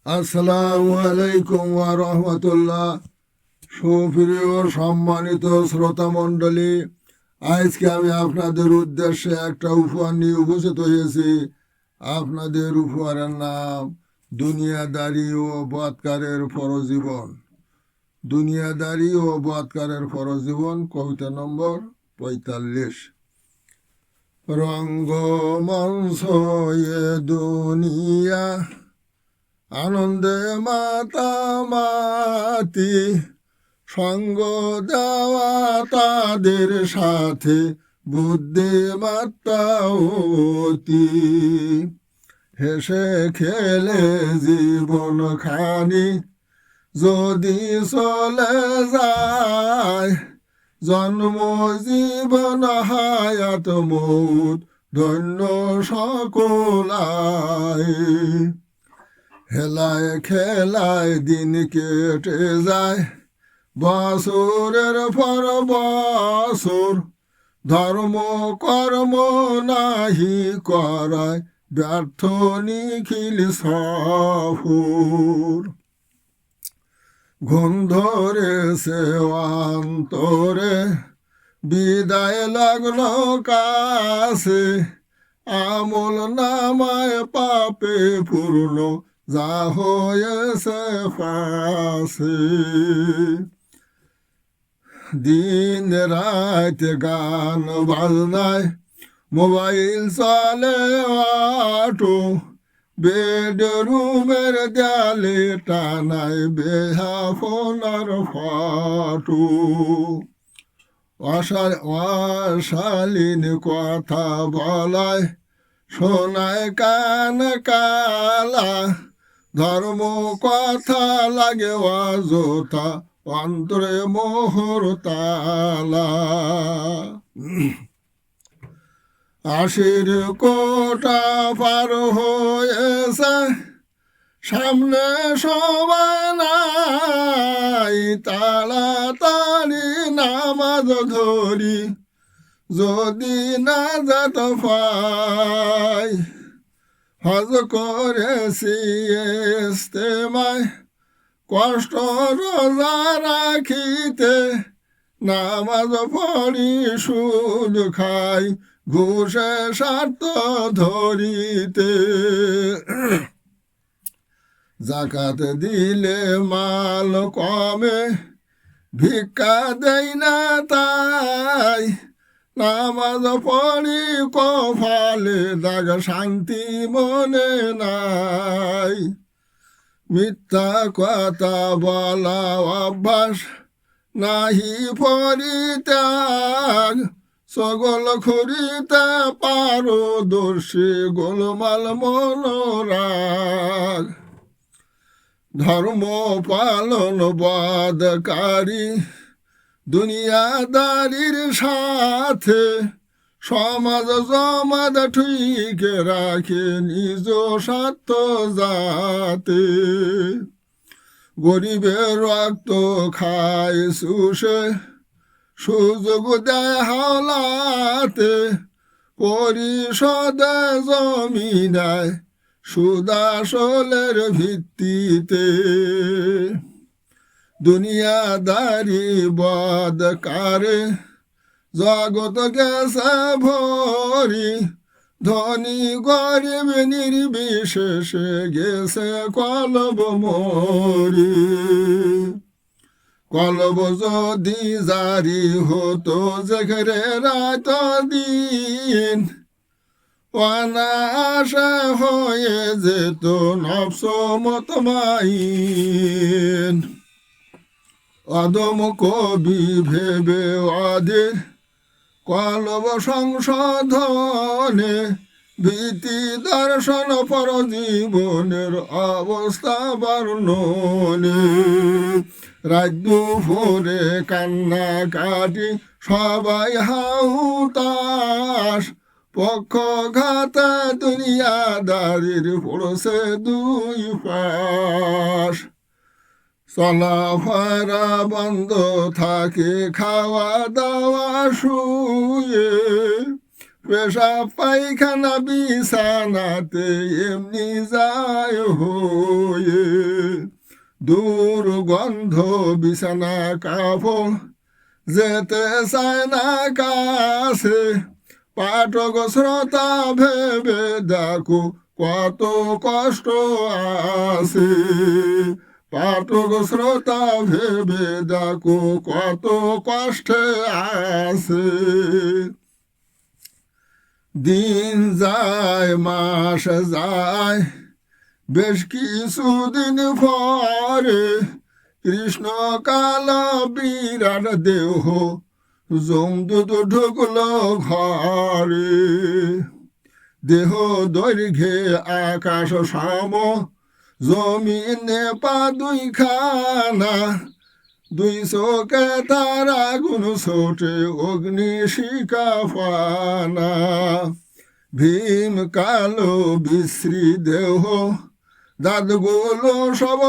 আসসালামু আলাইকুম ওয়া রাহমাতুল্লাহ। সুপ্রিয় সম্মানিত শ্রোতা মণ্ডলী, আজকে আমি আপনাদের উদ্দেশ্যে একটা উপহার নিয়ে উপস্থিত হয়েছি। আপনাদের উপহারের নাম দুনিয়াদারি ও বৎকারের পরজীবন। দুনিয়াদারি ও বৎকারের পরজীবন, কবিতা নম্বর ৪৫। রঙ্গমঞ্চ এ দুনিয়া, আনন্দে মাতামাতি, সঙ্গ দেওয়া তাদের সাথে বুদ্ধিমত্তা অতি। হেসে খেলে জীবন খানি যদি চলে যায়, জন্ম জীবন হায়াত মৌত ধন্য সকলায়। হেলায় খেলায় দিন কেটে যায় বছরের পর বছর, ধর্ম কর্ম নাহি করায় ব্যর্থ নিখিল সফর। ঘুম ধরেছে অন্তরে, বিদায় লগ্ন কাছে, আমল নামায় পাপে পূর্ণ যা হয়েছে পাশে। দিন রাত গান বাজনায় মোবাইল চলে অটো, বেডরুমের দেয়ালে টানায় বেহাফনার ফটো। অশালীন কথা বলায় শোনায় কান কালা, ধর্ম কথা লাগে অযথা অন্তরে মোহর তালা। আশির কোটা পার হয়েছে, সামনে সবাই নাই, তাড়াতাড়ি নামাজ ধরি যদি না যেত পাই। হজ করেছি ইস্তেমায়, কষ্ট রোজা রাখিতে, নামাজ পড়ি সুদ খাই ঘুষে স্বার্থ ধরিতে। জাকাত দিলে মাল কমে, ভিক্ষা দেই না তাই, নামাজ পড়ি কপালে দাগ শান্তি মনে নাই। মিথ্যা কথা বলা অভ্যাস নাহি পরিত্যাগ, সকল খরিতে পারদর্শী গোলমাল মনোরাগ। ধর্ম পালন বাদকারী দুনিয়াদারির সাথে, সমাজ জমাদ ঠিক রাখে নিজ স্বার্থ যাতে। গরিবের রক্ত খায় শুষে, সুযোগ দেয় হাওলাতে, পরিষদে জমি নেয় সুদাসলের ভিত্তিতে। দুনিয়াদারি বদকারে জগৎ গেছে ভরি, ধনী গরিব নির্বিশেষে গেছে কলব মরি। কলব যদি জারি হতো যেখানে রাত দিন, অনাশা হয়ে যেত নফস মতমাইন। অদম কবি ভেবে অধীর কলব সংশোধনে, ভীতি দর্শন পর জীবনের অবস্থা বর্ণনে। রাত দুপুরে কান্না কাটি সবাই হাউতাস, পক্ষঘাতে দুনিয়াদারির পড়ছে দুই পাশ। চলাফেরা বন্ধ থাকে, খাওয়া দাওয়া শুয়ে, পেশাব পায়খানা বিছানাতে এমনি যায় হয়ে, দুর্গন্ধ বিছানা কাপড় যেতে চায় না কাছে। পাঠক শ্রোতা ভেবে দেখো কত কষ্ট আছে, পাঠক শ্রোতা ভেবে দেখো কত কষ্টে আছে। দিন যায় মাস যায় বেশ কিছুদিন পরে, কৃষ্ণ কাল বিরাট দেহ যমদূত ঢুকলো ঘরে। দেহ দৈর্ঘ্যে আকাশ সম, জমিনে পা দুইখানা, দুই চোখে তার আগুন ছোটে অগ্নি শিখা ফানা। ভীম কালো বিশ্রী দেহ, দাঁতগুলো সব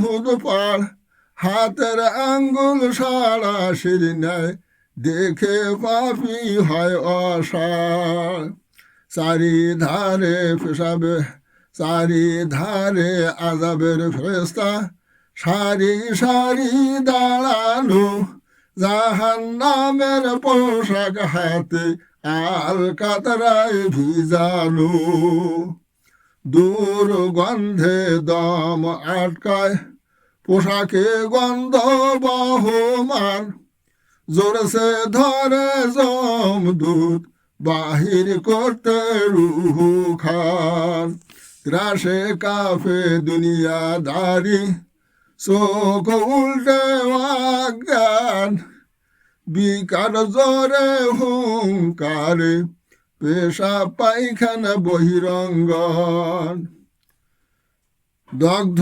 হুদ পাড়, হাতের আঙ্গুল সারা সিঁড়ি নেয়, দেখে পাপি হয় অসাড়। চারিধারে পেশাবে চারিধারে আজাবের ফেরেশতা, সারি সারি দাঁড়ানো, জাহান্নামের পোশাক হাতে আল কাতরায় ভিজানো। দুর্গন্ধে দম আটকায়, পোশাকে গন্ধ বহমান, জোরসে ধরে যমদূত বাহির করতে রুহ খান। ত্রাসে কাফে দুনিয়াদারি, চোখ উল্টে অজ্ঞান, বিকার জোরে হুঙ্কারে পেশাব পায়খানা বহিরঙ্গন। দগ্ধ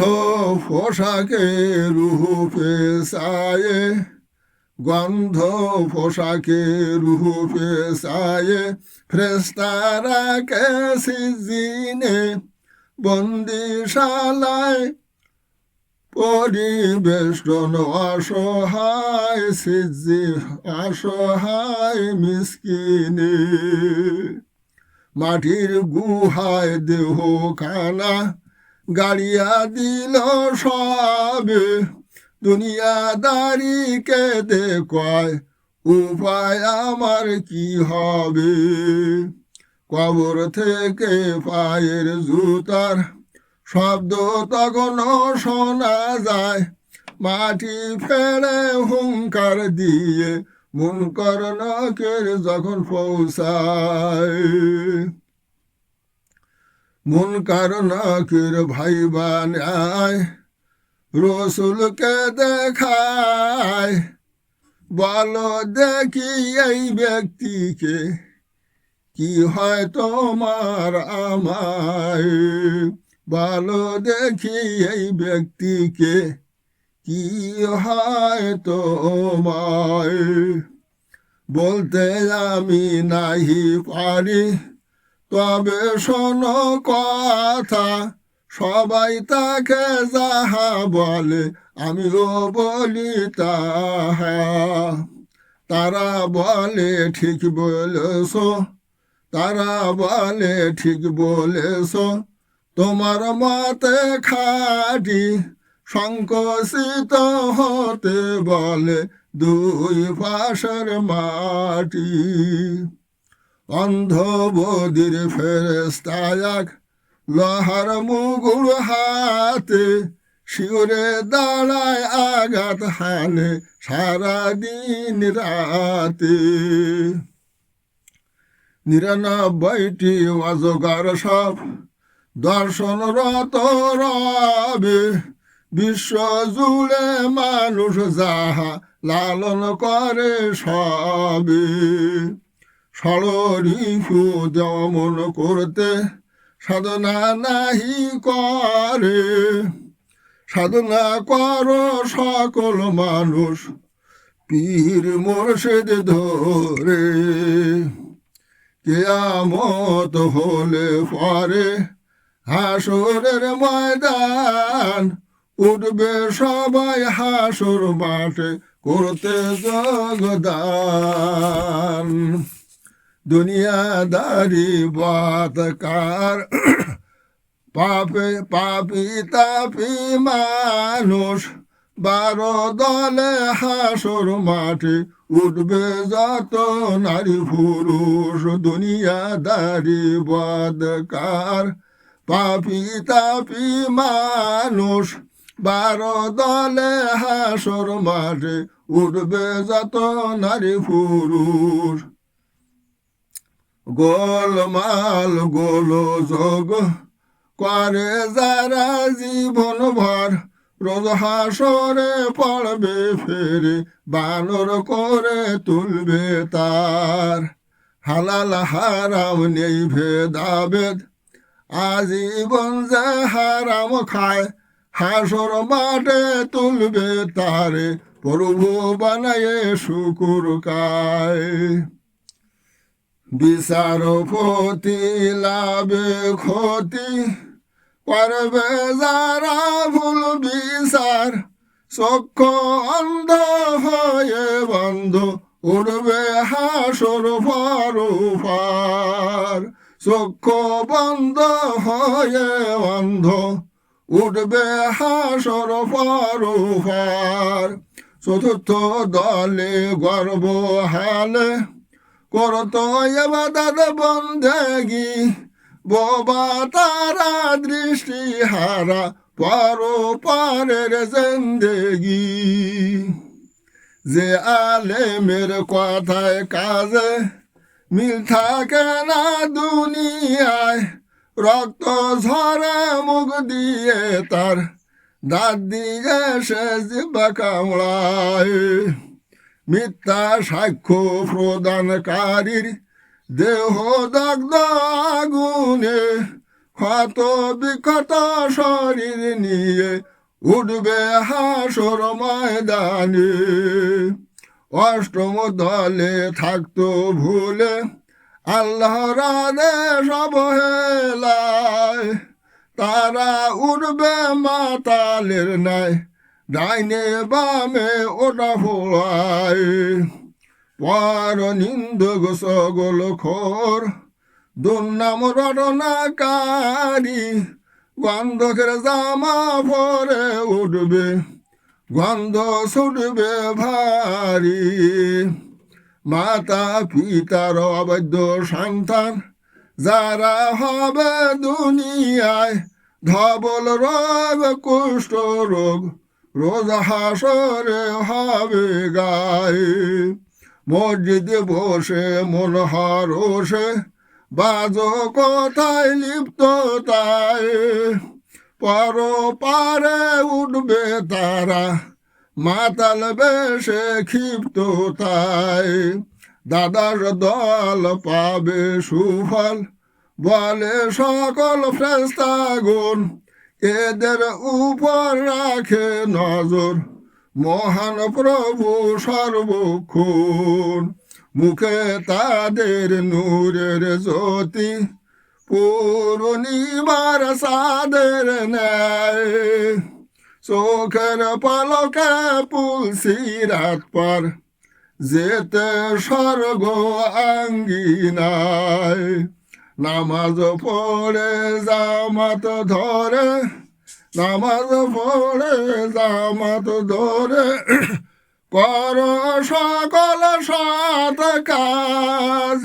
পোশাকে রুহ পেশায়ে, গন্ধ পোশাকে রুহ পেশায়ে, ফেরেশতারা কে সিজিনে বন্দিশালায়, পরিবেষ্টন অসহায় সিজি অসহায় মিসকিনে। মাটির গুহায় দেহ খানা গাড়িয়া দিল সবে, দুনিয়াদারি কেঁদে কয় উপায় আমার কি হবে। কবর থেকে পায়ের জুতার শব্দ তখনও শোনা যায়, মাটি ফেলে হুঙ্কার দিয়ে মুনকার নাকির যখন পৌঁছায়। মুনকার নাকির ভাইবা নেয়, রসুলকে দেখায়, বলো দেখি এই ব্যক্তিকে কি হয় তোমার আমায়। বলো দেখি এই ব্যক্তিকে কি হয় তোমায়। বলতে আমি নাহি পারি, তবে শোনো কথা, সবাই তাকে যাহা বলে আমিও বলি তাহা। তারা বলে ঠিক বলেছ, তারা বলে ঠিক বলেছ, তোমার মতে খাঁটি, সংকোচিত হতে বলে দুই পাশের মাটি। অন্ধ বদির ফেরেশতা এক লোহার মুগুর হাতে, শিউরে দাঁড়ায় আঘাত হানে সারাদিন রাতে। ৯৯টি অজগর সব দর্শনরত রবে, বিশ্ব জুড়ে মানুষ যাহা লালন করে সবে। ষড়ঋপু দমন করতে সাধনা নাহি করে, সাধনা কর সকল মানুষ পীর মুর্শিদ ধরে। কিয়ামত হলে পরে হাসরের ময়দান, উঠবে সবাই হাসর মাঠে করতে যোগদান। দুনিয়াদারি বাতকার পাপি তাপি মানুষ 12 দলে হাসর মাঠে উঠবে যত নারী পুরুষ দুনিয়াদারি বাতকার পাপি তাপি মানুষ 12 দলে হাসর মাঠে উঠবে যত নারী পুরুষ গোলমাল গোলযোগ করে যারা জীবন ভর রোজ হাসরে পড়বে ফেরে বানর করে তুলবে তার হালাল হারাম নেই ভেদাভেদ আজীবন যে হারাম খায় হাসর মাঠে তুলবে তারে প্রভু বানায়ে শুকুর কায় বিচারপতি লাভে ক্ষতি করবে যারা ভুল বিচার চক্ষু অন্ধ হয়ে বন্ধ উঠবে হাসর পরপার চক্ষু বন্ধ হয়ে বন্ধ উঠবে হাসর পরপার চতুর্থ দলে গর্ব হালে করত এবাদত বন্দেগি বোবা তারা দৃষ্টি হারা পরপারের জিন্দেগি যে আলেমের কথায় কাজে মিল থাকে না দুনিয়ায় রক্ত ঝরে মুখ দিয়ে তার দাঁত দিয়ে সে জিহ্বা কামড়ায় মিথ্যা সাক্ষ্য প্রদানকারীর দেহ দগ্ধ আগুনে ক্ষত বিক্ষত শরীর নিয়ে উঠবে হাসর ময়দানে অষ্টম দলে থাকতো ভুলে আল্লাহর আদেশ অবহেলায় তারা উঠবে মাতালের ন্যায় ডাইনে বামে ওটা ফোড়ায় পর নিন্দক সকল খোর দুর্নাম রটনাকারী গন্ধকের জামা পরে উঠবে গন্ধ ছুটবে ভারী মাতা পিতার অবৈধ সন্তান যারা হবে দুনিয়ায় ধবল রোগ কুষ্ঠ রোগ রোজ হাসরে হবে গায়ে মসজিদে বসে মন হরসে বাজো কোথায় লিপ্ত তাই পর পারে উঠবে তারা মাতাল বেশে ক্ষিপ্ত তাই দাদার দল পাবে সুফল বলে সকল ফেরেশতাগণ এদের উপর রাখে নজর মহান প্রভু সর্বক্ষণ মুখে তাদের নূরের জ্যোতি পূর্ণিমার সাদের ন্যায় চোখের পলকে পুলসিরাত পার যেতে স্বর্গ আঙ্গিনায় নামাজ পড়ে জামাত ধরে নামাজ পড়ে জামাত ধরে কর সকল সৎ কাজ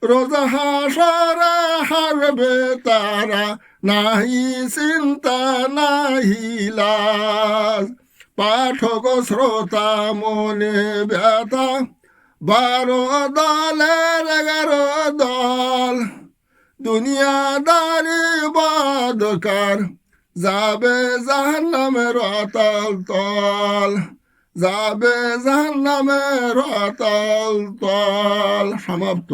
রোজ হাসরে হারবে তারা নাহি চিন্তা নাহি লাজ পাঠক শ্রোতা মনে ব্যথা 12 দলের 11 দল দুনিয়াদারি বাদকার যাবে জাহান্নামের অতল তল যাবে জাহান্নামের অতল তল সমাপ্ত।